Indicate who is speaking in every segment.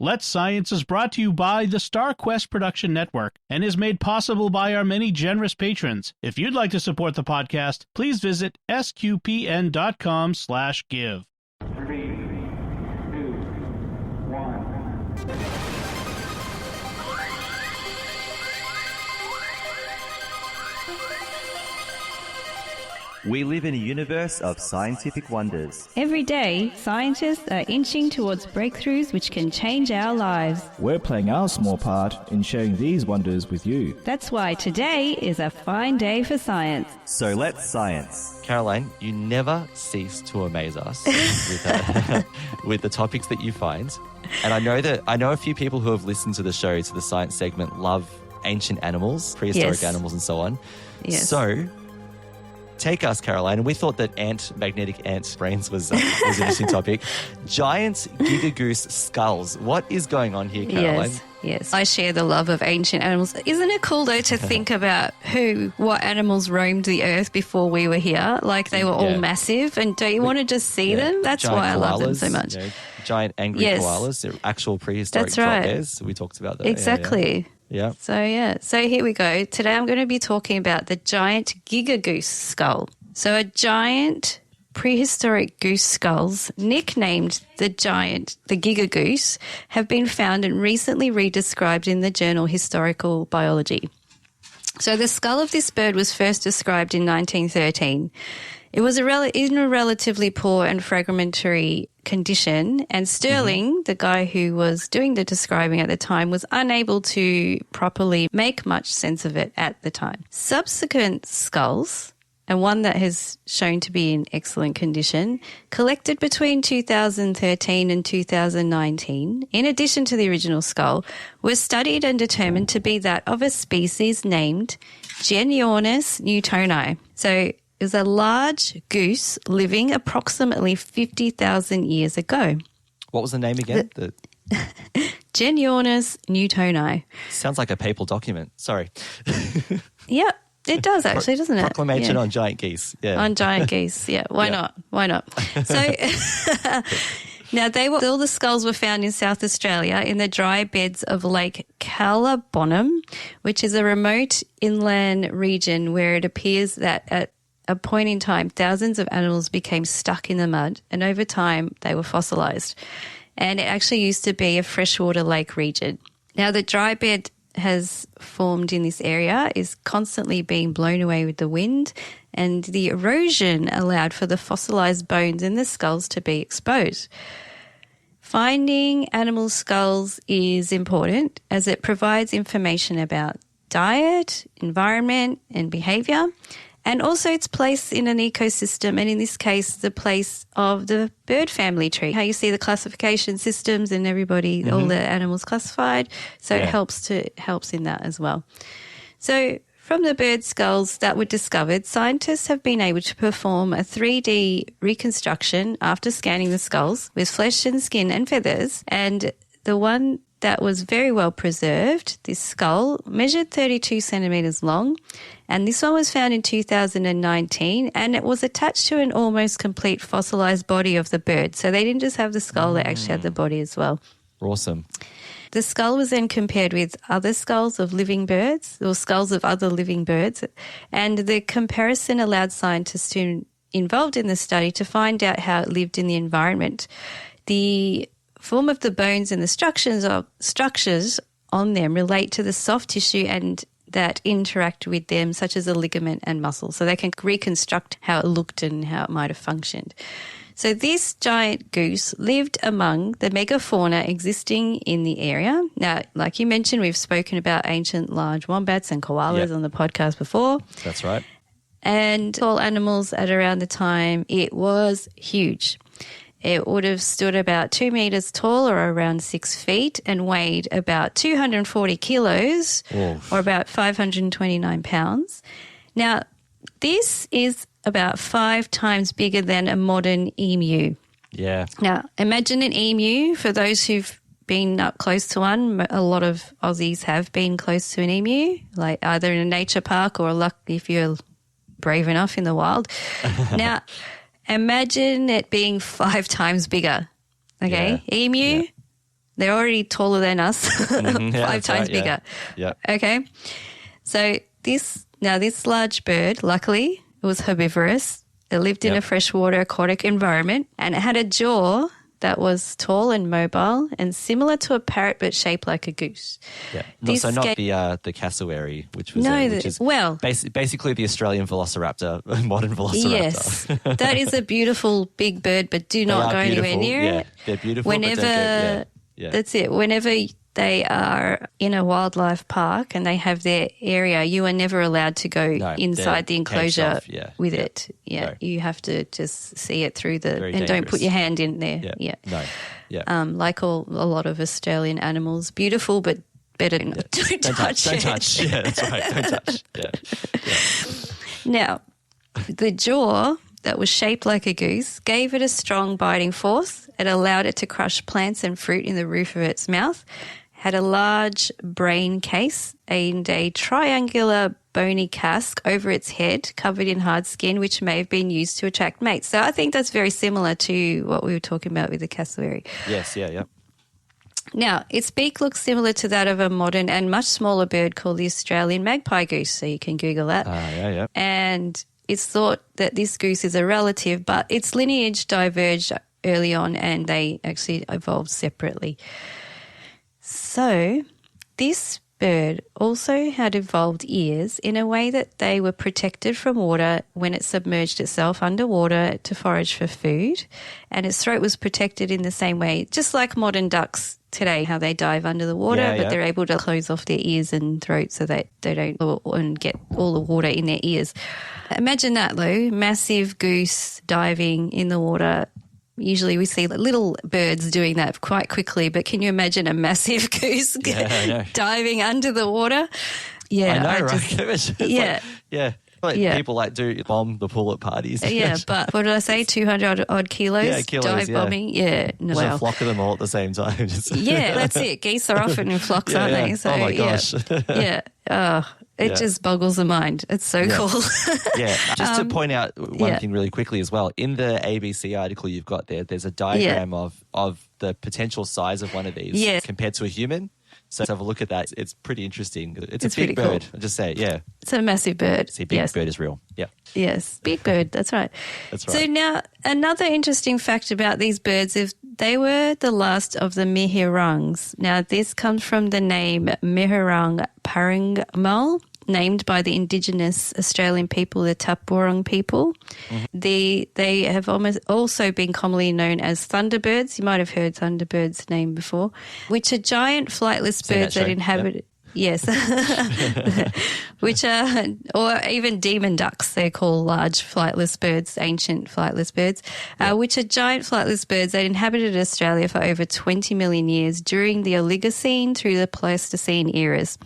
Speaker 1: Let's Science is brought to you by the StarQuest Production Network and is made possible by our many generous patrons. If you'd like to support the podcast, please visit sqpn.com/give.
Speaker 2: 3, 2, 1.
Speaker 3: We live in a universe of scientific wonders.
Speaker 4: Every day, scientists are inching towards breakthroughs which can change our lives.
Speaker 5: We're playing our small part in sharing these wonders with you.
Speaker 4: That's why today is a fine day for science.
Speaker 3: So let's science.
Speaker 6: Caroline, you never cease to amaze us with the topics that you find. And I know a few people who have listened to the show, to the science segment, love ancient animals, prehistoric animals and so on.
Speaker 4: Yes.
Speaker 6: So take us, Caroline. And we thought that magnetic ant brains was an interesting topic. Giant Giga-Goose skulls. What is going on here, Caroline?
Speaker 7: Yes. I share the love of ancient animals. Isn't it cool, though, to think about what animals roamed the earth before we were here? Like they were all massive. And don't you want to just see them? That's
Speaker 6: giant
Speaker 7: why I love them so
Speaker 6: koalas,
Speaker 7: much.
Speaker 6: Giant angry koalas. They're actual prehistoric drop bears. We talked about that.
Speaker 7: Exactly.
Speaker 6: Yeah.
Speaker 7: So here we go. Today I'm going to be talking about the giant Giga-Goose skull. So a giant prehistoric goose skulls, nicknamed the Giga-Goose, have been found and recently redescribed in the journal Historical Biology. So the skull of this bird was first described in 1913. It was in a relatively poor and fragmentary condition, and Sterling, the guy who was doing the describing at the time, was unable to properly make much sense of it at the time. Subsequent skulls, and one that has shown to be in excellent condition, collected between 2013 and 2019, in addition to the original skull, were studied and determined to be that of a species named Genyornis newtoni. So it was a large goose living approximately 50,000 years ago.
Speaker 6: What was the name again?
Speaker 7: Genyornis newtoni.
Speaker 6: Sounds like a papal document. Sorry.
Speaker 7: Yep, it does actually, doesn't it?
Speaker 6: Proclamation on giant geese. Yeah.
Speaker 7: On giant geese, yeah. Why not? So now all the skulls were found in South Australia in the dry beds of Lake Callabonham, which is a remote inland region where it appears that at a point in time, thousands of animals became stuck in the mud, and over time they were fossilized. And it actually used to be a freshwater lake region. Now the dry bed has formed in this area is constantly being blown away with the wind, and the erosion allowed for the fossilized bones in the skulls to be exposed. Finding animal skulls is important as it provides information about diet, environment, and behavior, and also its place in an ecosystem, and in this case, the place of the bird family tree. How you see the classification systems and everybody, all the animals classified. So it helps in that as well. So from the bird skulls that were discovered, scientists have been able to perform a 3D reconstruction after scanning the skulls with flesh and skin and feathers, and the one that was very well preserved, this skull, measured 32 centimetres long, and this one was found in 2019, and it was attached to an almost complete fossilised body of the bird. So they didn't just have the skull, they actually had the body as well.
Speaker 6: Awesome.
Speaker 7: The skull was then compared with other skulls of living birds, or skulls of other living birds, and the comparison allowed scientists involved in the study to find out how it lived in the environment. The form of the bones and the structures on them relate to the soft tissue and that interact with them, such as a ligament and muscle. So they can reconstruct how it looked and how it might have functioned. So this giant goose lived among the mega-fauna existing in the area. Now, like you mentioned, we've spoken about ancient large wombats and koalas on the podcast before.
Speaker 6: That's right.
Speaker 7: And all animals at around the time, it was huge. It would have stood about 2 metres tall, or around 6 feet, and weighed about 240 kilos or about 529 pounds. Now, this is about 5 times bigger than a modern emu.
Speaker 6: Yeah.
Speaker 7: Now, imagine an emu. For those who've been up close to one, a lot of Aussies have been close to an emu, like either in a nature park or if you're brave enough in the wild. Now, imagine it being 5 times bigger, okay? Emu, They're already taller than us, five times bigger.
Speaker 6: Yeah.
Speaker 7: Okay. So this large bird, luckily, it was herbivorous. It lived in a freshwater aquatic environment, and it had a jaw that was tall and mobile and similar to a parrot but shaped like a goose.
Speaker 6: Yeah.
Speaker 7: This
Speaker 6: Not the cassowary, which was basically the Australian velociraptor, modern velociraptor.
Speaker 7: Yes. That is a beautiful big bird, but do not go anywhere near it.
Speaker 6: They're beautiful.
Speaker 7: Whenever that's it. Whenever they are in a wildlife park and they have their area, you are never allowed to go inside the enclosure with it. Yeah, no. You have to just see it through don't put your hand in there. Yeah.
Speaker 6: No. Yeah.
Speaker 7: Like a lot of Australian animals, beautiful but better not. Don't touch it.
Speaker 6: Don't touch. Yeah, that's right. Don't touch. Yeah.
Speaker 7: Now, the jaw that was shaped like a goose gave it a strong biting force. It allowed it to crush plants and fruit in the roof of its mouth. Had a large brain case and a triangular bony casque over its head covered in hard skin, which may have been used to attract mates. So I think that's very similar to what we were talking about with the cassowary.
Speaker 6: Yes, yeah.
Speaker 7: Now, its beak looks similar to that of a modern and much smaller bird called the Australian magpie goose, so you can Google that.
Speaker 6: Yeah.
Speaker 7: And it's thought that this goose is a relative, but its lineage diverged early on and they actually evolved separately. So this bird also had evolved ears in a way that they were protected from water when it submerged itself underwater to forage for food, and its throat was protected in the same way, just like modern ducks today, how they dive under the water, but they're able to close off their ears and throat so that they don't and get all the water in their ears. Imagine that, though, massive goose diving in the water. Usually we see little birds doing that quite quickly, but can you imagine a massive goose diving under the water? Yeah,
Speaker 6: I know, right? People do bomb the pool at parties.
Speaker 7: Yeah, but what did I say? 200 odd kilos, dive bombing. Yeah,
Speaker 6: no. There's a flock of them all at the same time.
Speaker 7: Yeah, that's it. Geese are often in flocks, aren't they? So,
Speaker 6: oh my gosh.
Speaker 7: It just boggles the mind. It's so cool.
Speaker 6: Just to point out one thing really quickly as well. In the ABC article you've got there's a diagram of the potential size of one of these compared to a human. So have a look at that. It's pretty interesting. It's a big bird.
Speaker 7: Cool.
Speaker 6: I'll just say it, yeah.
Speaker 7: It's a massive bird.
Speaker 6: See, big bird is real. Yeah.
Speaker 7: Yes, big bird. That's right.
Speaker 6: That's right.
Speaker 7: So now another interesting fact about these birds is they were the last of the mihirungs. Now this comes from the name Mihirung Paringmal, named by the indigenous Australian people, the Tapurung people. Mm-hmm. They have also been commonly known as thunderbirds. You might have heard thunderbirds' name before, which are giant flightless birds that inhabit... Yep. Yes, which are, or even demon ducks, they're called large flightless birds, ancient flightless birds, which are giant flightless birds that inhabited Australia for over 20 million years during the Oligocene through the Pleistocene eras.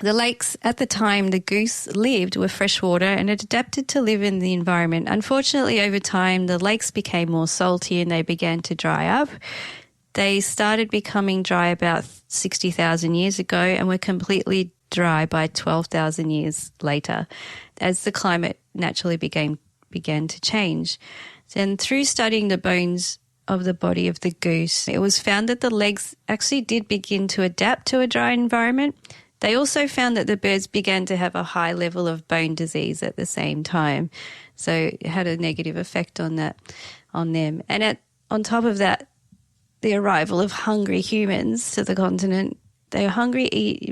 Speaker 7: The lakes at the time the goose lived were freshwater and it adapted to live in the environment. Unfortunately, over time, the lakes became more salty and they began to dry up. They started becoming dry about 60,000 years ago and were completely dry by 12,000 years later as the climate naturally began to change. And through studying the bones of the body of the goose, it was found that the legs actually did begin to adapt to a dry environment. They also found that the birds began to have a high level of bone disease at the same time. So it had a negative effect on them. And on top of that, the arrival of hungry humans to the continent. They were hungry,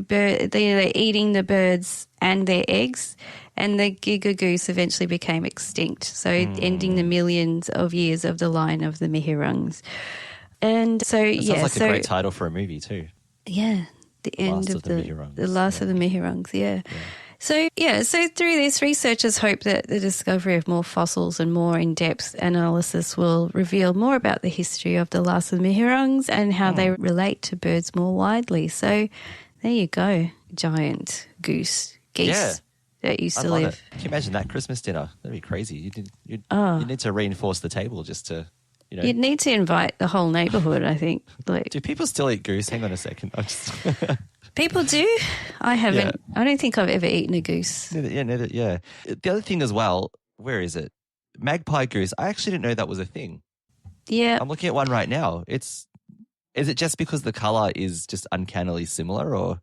Speaker 7: they're eating the birds and their eggs, and the Giga-Goose eventually became extinct, so ending the millions of years of the line of the Mihirungs. And so,
Speaker 6: that sounds like a great title for a movie too.
Speaker 7: Yeah, the end of the
Speaker 6: Mihirungs.
Speaker 7: The last of the Mihirungs, yeah. So through this, researchers hope that the discovery of more fossils and more in-depth analysis will reveal more about the history of the last of the Mihirungs and how they relate to birds more widely. So there you go, giant geese that used to live.
Speaker 6: Can you imagine that Christmas dinner? That'd be crazy. You need to reinforce the table just to...
Speaker 7: You'd need to invite the whole neighbourhood, I think.
Speaker 6: Do people still eat goose? Hang on a second.
Speaker 7: People do. I haven't. Yeah. I don't think I've ever eaten a goose.
Speaker 6: Neither. The other thing as well, where is it? Magpie goose. I actually didn't know that was a thing.
Speaker 7: Yeah.
Speaker 6: I'm looking at one right now. Is it just because the color is just uncannily similar, or?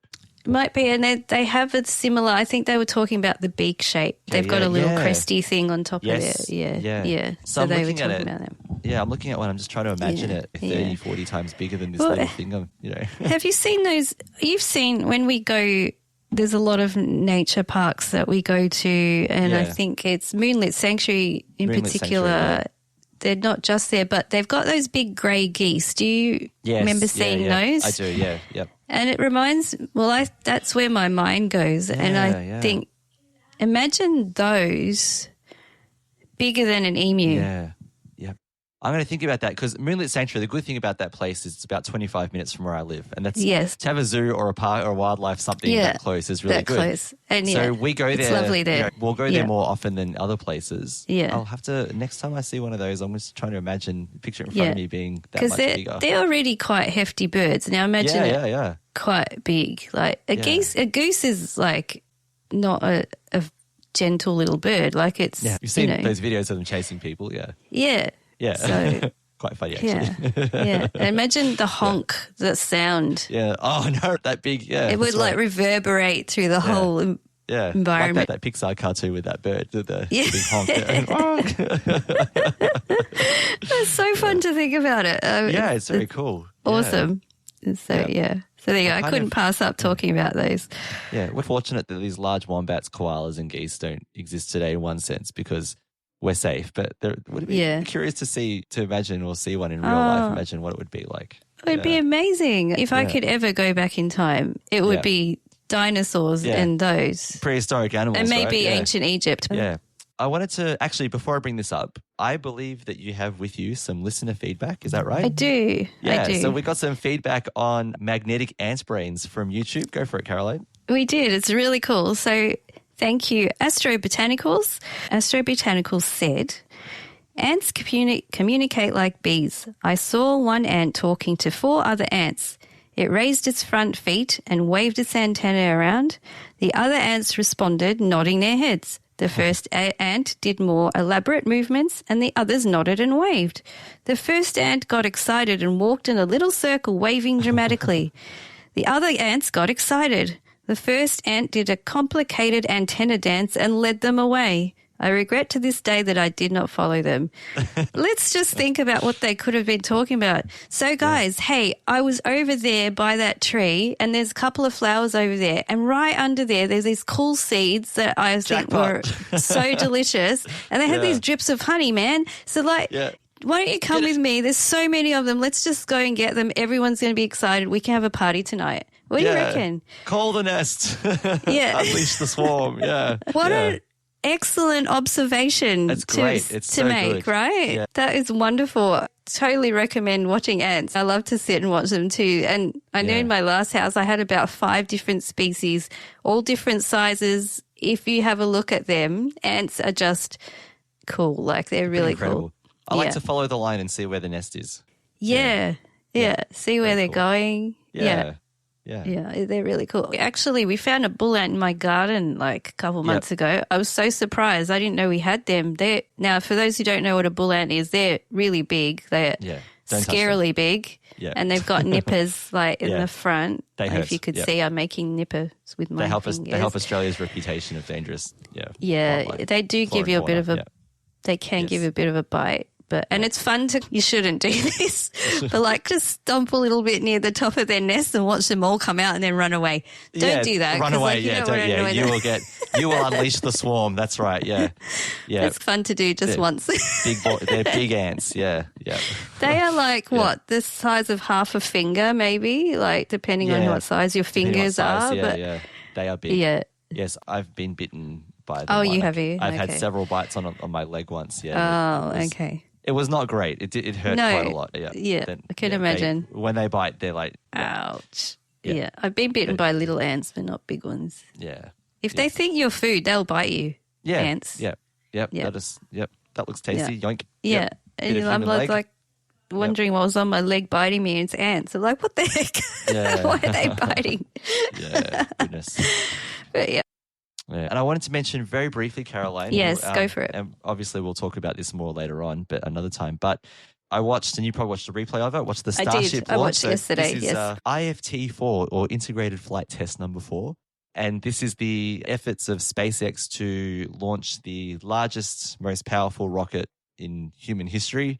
Speaker 7: Might be, and they have a similar. I think they were talking about the beak shape. They've got a little cresty thing on top of it. Yeah.
Speaker 6: So
Speaker 7: they
Speaker 6: I'm
Speaker 7: were
Speaker 6: looking
Speaker 7: talking
Speaker 6: at it.
Speaker 7: about them.
Speaker 6: Yeah, I'm looking at one. I'm just trying to imagine it 30, 40 times bigger than this little thing.
Speaker 7: Have you seen those? You've seen when we go. There's a lot of nature parks that we go to, and I think it's Moonlit Sanctuary in particular.
Speaker 6: Sanctuary,
Speaker 7: They're not just there, but they've got those big grey geese. Do you remember seeing those?
Speaker 6: I do, yep.
Speaker 7: And it reminds, that's where my mind goes. And I think, imagine those bigger than an emu.
Speaker 6: Yeah. I'm going to think about that because Moonlit Sanctuary, the good thing about that place is it's about 25 minutes from where I live. And that's to have a zoo or a park or a wildlife, something that close is really
Speaker 7: that
Speaker 6: good.
Speaker 7: Close. And
Speaker 6: so we go there.
Speaker 7: It's lovely there.
Speaker 6: We'll go there more often than other places.
Speaker 7: Yeah.
Speaker 6: I'll have to, next time I see one of those, I'm just trying to picture it in front of me being that much bigger.
Speaker 7: Because they're already quite hefty birds. Now imagine it quite big. Like a goose is like not a gentle little bird. Like it's,
Speaker 6: you've seen those videos of them chasing people,
Speaker 7: Yeah.
Speaker 6: So quite funny actually.
Speaker 7: And imagine the honk, the sound.
Speaker 6: Yeah. Oh no, that big. Yeah.
Speaker 7: It would like reverberate through the whole environment.
Speaker 6: Like that Pixar cartoon with that bird, the big honk.
Speaker 7: It's so fun to think about it.
Speaker 6: It's very cool.
Speaker 7: Awesome. So so there you go. I couldn't pass up talking about those.
Speaker 6: Yeah, we're fortunate that these large wombats, koalas, and geese don't exist today in one sense because we're safe, but would it be curious to imagine or see one in real life, imagine what it would be like.
Speaker 7: It would be amazing. If I could ever go back in time, it would be dinosaurs and those.
Speaker 6: Prehistoric animals,
Speaker 7: and maybe ancient Egypt.
Speaker 6: Yeah. I wanted to, actually, before I bring this up, I believe that you have with you some listener feedback. Is that right?
Speaker 7: I do.
Speaker 6: Yeah,
Speaker 7: I do.
Speaker 6: So we got some feedback on magnetic ant brains from YouTube. Go for it, Caroline.
Speaker 7: We did. It's really cool. So thank you, Astrobotanicals. Astrobotanicals said, ants communicate like bees. I saw one ant talking to 4 other ants. It raised its front feet and waved its antennae around. The other ants responded, nodding their heads. The first ant did more elaborate movements and the others nodded and waved. The first ant got excited and walked in a little circle, waving dramatically. The other ants got excited. The first ant did a complicated antenna dance and led them away. I regret to this day that I did not follow them. Let's just think about what they could have been talking about. So, guys, hey, I was over there by that tree and there's a couple of flowers over there. And right under there's these cool seeds that I think were so delicious. And they had these drips of honey, man. So, like, why don't you come with me? There's so many of them. Let's just go and get them. Everyone's going to be excited. We can have a party tonight. What do you reckon?
Speaker 6: Call the nest. Unleash the swarm.
Speaker 7: What an excellent observation to make,
Speaker 6: good.
Speaker 7: Right? Yeah. That is wonderful. Totally recommend watching ants. I love to sit and watch them too. And I know in my last house I had about 5 different species, all different sizes. If you have a look at them, ants are just cool. Like they're really cool.
Speaker 6: I like to follow the line and see where the nest is.
Speaker 7: Yeah. See where they're going.
Speaker 6: Yeah,
Speaker 7: they're really cool. Actually, we found a bull ant in my garden like a couple months ago. I was so surprised. I didn't know we had them. Now, for those who don't know what a bull ant is, they're really big. They're scarily big. Yeah. And they've got nippers like in the front.
Speaker 6: They hurt.
Speaker 7: If you could see, I'm making nippers with my fingers.
Speaker 6: They help Australia's reputation of dangerous.
Speaker 7: They do give you a bit of a. They can give a bit of a bite. And it's fun you shouldn't do this, but like just stomp a little bit near the top of their nest and watch them all come out and then run away. Don't do that.
Speaker 6: Run away,
Speaker 7: like,
Speaker 6: you will unleash the swarm. That's right, yeah.
Speaker 7: It's fun to do just once.
Speaker 6: They're big ants, yeah.
Speaker 7: They are like the size of half a finger maybe, like depending on what size your fingers are.
Speaker 6: But they are big.
Speaker 7: Yeah.
Speaker 6: Yes, I've been bitten by them.
Speaker 7: Oh, you have you?
Speaker 6: I've had several bites on my leg once,
Speaker 7: okay.
Speaker 6: It was not great. It hurt quite a lot.
Speaker 7: I can imagine.
Speaker 6: When they bite, they're like...
Speaker 7: Ouch. Yeah. I've been bitten by little ants, but not big ones.
Speaker 6: Yeah.
Speaker 7: If they think you're food, they'll bite you. Yeah. Ants.
Speaker 6: Yep. That looks tasty.
Speaker 7: Yeah.
Speaker 6: Yoink.
Speaker 7: Yeah.
Speaker 6: Yep.
Speaker 7: And I'm like wondering what was on my leg biting me, and it's ants. I'm like, what the heck?
Speaker 6: Yeah.
Speaker 7: Why are they biting?
Speaker 6: Yeah. Goodness.
Speaker 7: But yeah.
Speaker 6: Yeah. And I wanted to mention very briefly, Caroline.
Speaker 7: Yes, go for it.
Speaker 6: And obviously we'll talk about this more later on, but another time. But I watched, and you probably watched the replay of it. Watched the
Speaker 7: I did.
Speaker 6: Starship
Speaker 7: I
Speaker 6: launch.
Speaker 7: watched it yesterday,
Speaker 6: This is
Speaker 7: yes.
Speaker 6: IFT4, or Integrated Flight Test Number 4. And this is the efforts of SpaceX to launch the largest, most powerful rocket in human history,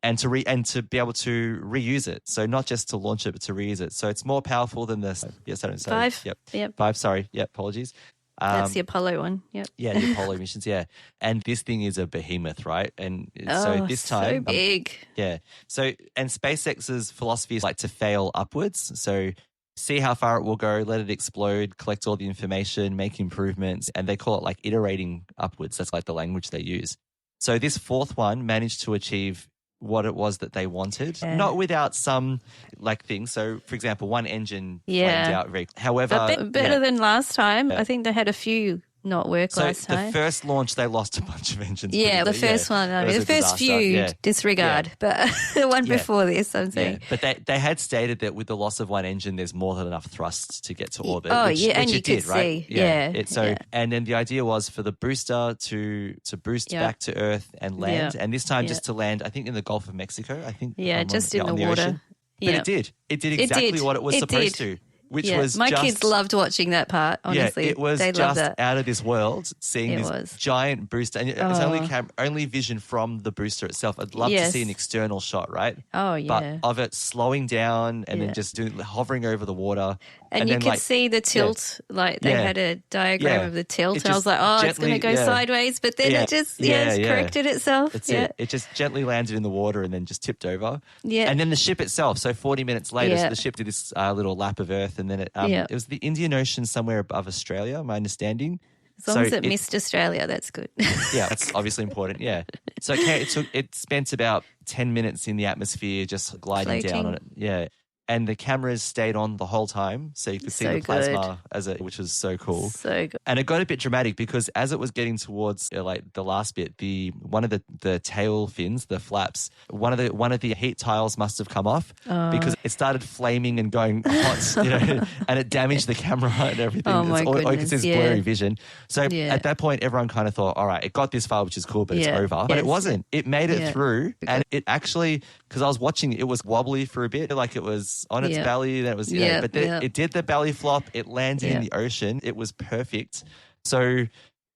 Speaker 6: and to be able to reuse it. So not just to launch it, but to reuse it. So it's more powerful than the
Speaker 7: 5.
Speaker 6: Yep. 5. Sorry. Yep. Apologies.
Speaker 7: That's the Apollo one. Yep.
Speaker 6: Yeah, the Apollo missions. Yeah, and this thing is a behemoth, right? And so this time,
Speaker 7: so big.
Speaker 6: yeah. So and SpaceX's philosophy is like to fail upwards. So see how far it will go, let it explode, collect all the information, make improvements, and they call it like iterating upwards. That's like the language they use. So this fourth one managed to achieve what it was that they wanted, not without some like things. So, for example, one engine flamed out very. However,
Speaker 7: but better than last time. I think they had a few not work last time.
Speaker 6: The first launch, they lost a bunch of engines.
Speaker 7: Yeah, the first one. I mean, the first few disregard, but the one before this, I'm saying.
Speaker 6: But they had stated that with the loss of one engine, there's more than enough thrust to get to orbit.
Speaker 7: Oh,
Speaker 6: which
Speaker 7: and you
Speaker 6: it did,
Speaker 7: could
Speaker 6: right?
Speaker 7: see.
Speaker 6: And then the idea was for the booster to boost back to Earth and land, and this time just to land, I think in the Gulf of Mexico. I think.
Speaker 7: Yeah, just in the water.
Speaker 6: Ocean. But it did. It did exactly what it was supposed to. Which was
Speaker 7: my kids loved watching that part. Honestly,
Speaker 6: it was
Speaker 7: they
Speaker 6: just
Speaker 7: loved
Speaker 6: out of this world. Seeing this giant booster, and it's only vision from the booster itself. I'd love to see an external shot, right?
Speaker 7: Oh yeah,
Speaker 6: but of it slowing down and then just hovering over the water,
Speaker 7: and you could see the tilt. Like they had a diagram of the tilt, and I was like, oh, it's going to go sideways, but then it just corrected itself.
Speaker 6: That's it. It just gently landed in the water and then just tipped over.
Speaker 7: Yeah,
Speaker 6: and then the ship itself. So 40 minutes later, so the ship did this little lap of Earth. And then it was the Indian Ocean somewhere above Australia, my understanding.
Speaker 7: As long as it missed Australia, that's good.
Speaker 6: Yeah, that's obviously important, yeah. So it spent about 10 minutes in the atmosphere just gliding down on it. Yeah. And the cameras stayed on the whole time, so you could see the plasma which was so cool.
Speaker 7: So good.
Speaker 6: And it got a bit dramatic because as it was getting towards like the last bit, one of the tail fins, the flaps, one of the heat tiles must have come off because it started flaming and going hot, and it damaged the camera and everything.
Speaker 7: Oh my goodness,
Speaker 6: all you could see is blurry vision. So at that point, everyone kind of thought, all right, it got this far, which is cool, but it's over. But it wasn't. It made it through, and it actually, because I was watching, it was wobbly for a bit, like it was on its belly, then it was, but then it did the belly flop, it landed in the ocean, it was perfect. So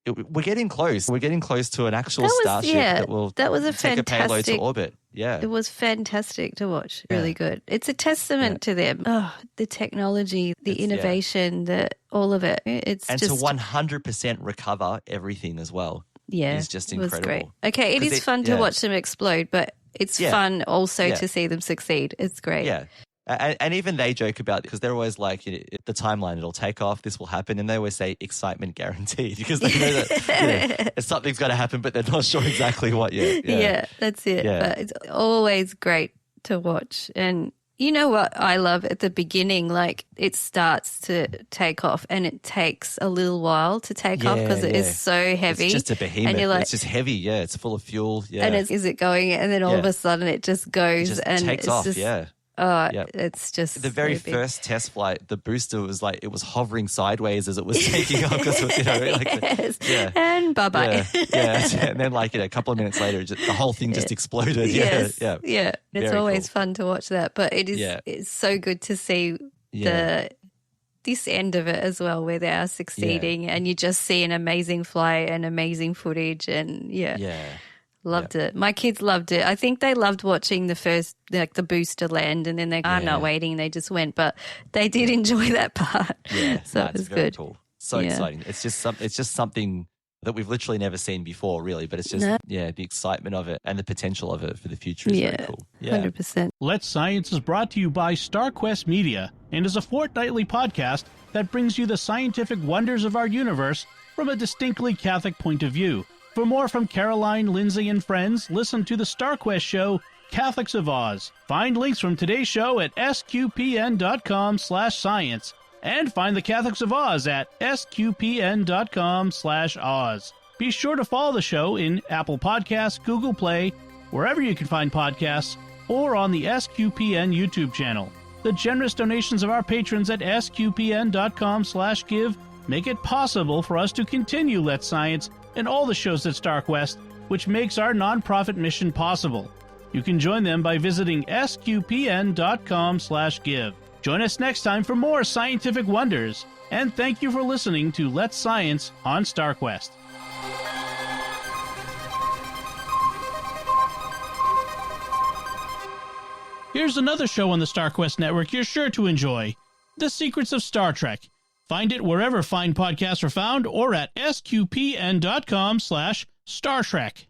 Speaker 6: we're getting close. We're getting close to an actual Starship that will take a payload to orbit. Yeah.
Speaker 7: It was fantastic to watch. Really good. It's a testament to them. Oh, the technology, the innovation, all of it. It's
Speaker 6: and
Speaker 7: just...
Speaker 6: to 100% recover everything as well.
Speaker 7: Yeah.
Speaker 6: Is just incredible.
Speaker 7: It was great. Okay, it is fun to watch them explode, but it's fun also to see them succeed. It's great.
Speaker 6: Yeah. And even they joke about it because they're always like, the timeline, it'll take off, this will happen. And they always say excitement guaranteed because they know that something's going to happen, but they're not sure exactly what yet.
Speaker 7: Yeah, that's it.
Speaker 6: Yeah.
Speaker 7: But it's always great to watch. And you know what I love at the beginning? Like it starts to take off and it takes a little while to take off because it is so heavy.
Speaker 6: It's just a behemoth.
Speaker 7: And you're like,
Speaker 6: it's just heavy. Yeah, it's full of fuel. Yeah.
Speaker 7: And is it going? And then all of a sudden it just goes and
Speaker 6: takes off.
Speaker 7: It's just
Speaker 6: the very first test flight. The booster was like it was hovering sideways as it was taking off because
Speaker 7: and bye bye.
Speaker 6: And then a couple of minutes later, the whole thing just exploded.
Speaker 7: It's
Speaker 6: Very
Speaker 7: always
Speaker 6: cool.
Speaker 7: fun to watch that, but it is it's so good to see this end of it as well, where they are succeeding, and you just see an amazing flight and amazing footage, and Loved it. My kids loved it. I think they loved watching the first, the booster land, and then they are not waiting. They just went, but they did enjoy that part.
Speaker 6: Yeah,
Speaker 7: so it was
Speaker 6: very
Speaker 7: good.
Speaker 6: Cool. So exciting. It's just something that we've literally never seen before, really. But it's just the excitement of it and the potential of it for the future is very cool. Yeah,
Speaker 7: 100%.
Speaker 1: Let's Science is brought to you by StarQuest Media and is a fortnightly podcast that brings you the scientific wonders of our universe from a distinctly Catholic point of view. For more from Caroline, Lindsay, and friends, listen to the StarQuest show, Catholics of Oz. Find links from today's show at sqpn.com/science. And find the Catholics of Oz at sqpn.com/Oz. Be sure to follow the show in Apple Podcasts, Google Play, wherever you can find podcasts, or on the SQPN YouTube channel. The generous donations of our patrons at sqpn.com/give make it possible for us to continue Let's Science and all the shows at StarQuest, which makes our nonprofit mission possible. You can join them by visiting sqpn.com/give. Join us next time for more scientific wonders, and thank you for listening to Let's Science on StarQuest. Here's another show on the StarQuest network you're sure to enjoy, The Secrets of Star Trek. Find it wherever fine podcasts are found or at sqpn.com/StarTrek.